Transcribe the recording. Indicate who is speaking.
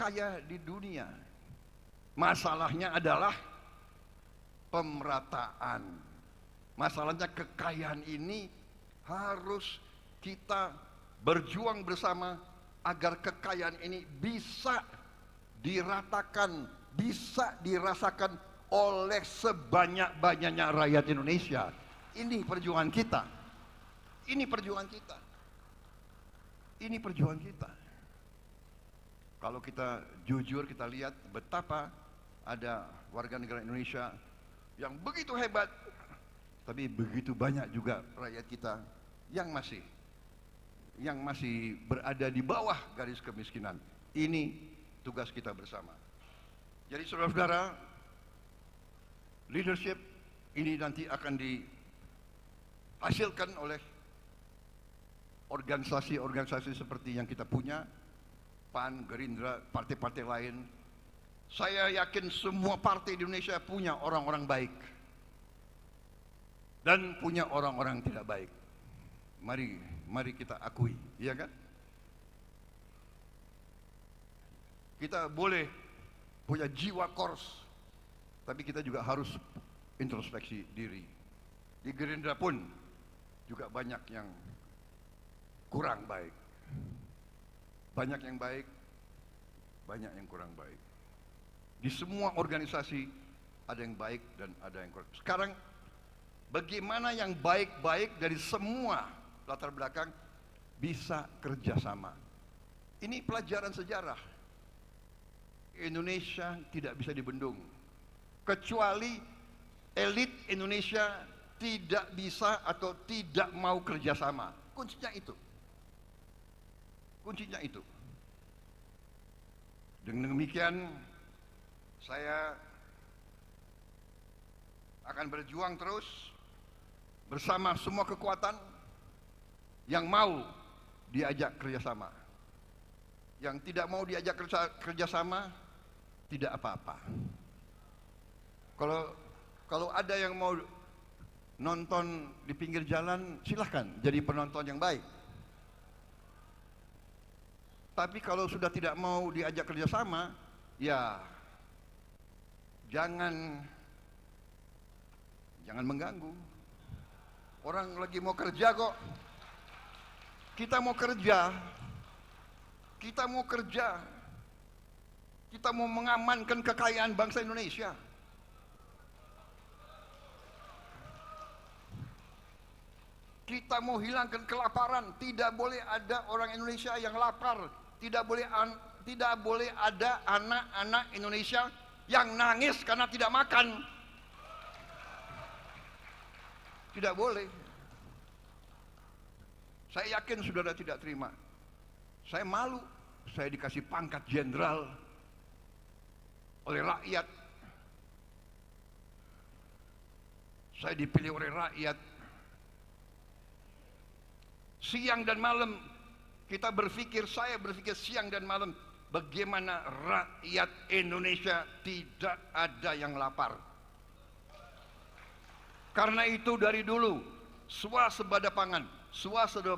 Speaker 1: terkaya di dunia. Masalahnya adalah pemerataan. Masalahnya kekayaan ini harus kita berjuang bersama agar kekayaan ini bisa diratakan, bisa dirasakan oleh sebanyak-banyaknya rakyat Indonesia. Ini perjuangan kita. Ini perjuangan kita. Ini perjuangan kita. Kalau kita jujur, kita lihat betapa ada warga negara Indonesia yang begitu hebat, tapi begitu banyak juga rakyat kita yang masih berada di bawah garis kemiskinan. Ini tugas kita bersama. Jadi saudara-saudara, leadership ini nanti akan dihasilkan oleh organisasi-organisasi seperti yang kita punya, PAN, Gerindra, partai-partai lain. Saya yakin semua partai di Indonesia punya orang-orang baik dan punya orang-orang tidak baik. Mari kita akui, iya kan? Kita boleh punya jiwa kors, tapi kita juga harus introspeksi diri. Di Gerindra pun juga banyak yang kurang baik. Banyak yang baik, banyak yang kurang baik. Di semua organisasi ada yang baik dan ada yang kurang. Sekarang bagaimana yang baik-baik dari semua latar belakang bisa kerjasama? Ini pelajaran sejarah. Indonesia tidak bisa dibendung, kecuali elit Indonesia tidak bisa atau tidak mau kerjasama. Kuncinya itu. Kuncinya itu. Dengan demikian, saya akan berjuang terus bersama semua kekuatan yang mau diajak kerjasama. Yang tidak mau diajak kerjasama, tidak apa-apa. Kalau ada yang mau nonton di pinggir jalan, silahkan jadi penonton yang baik. Tapi kalau sudah tidak mau diajak kerjasama, ya jangan mengganggu. Orang lagi mau kerja kok. Kita mau kerja. Kita mau kerja. Kita mau mengamankan kekayaan bangsa Indonesia. Kita mau hilangkan kelaparan. Tidak boleh ada orang Indonesia yang lapar. Tidak boleh ada anak-anak Indonesia yang nangis karena tidak makan. Tidak boleh. Saya yakin saudara tidak terima. Saya malu. Saya dikasih pangkat jenderal oleh rakyat. Saya dipilih oleh rakyat. Siang dan malam kita berpikir, saya berpikir siang dan malam, bagaimana rakyat Indonesia tidak ada yang lapar. Karena itu dari dulu swasembada pangan, swasembada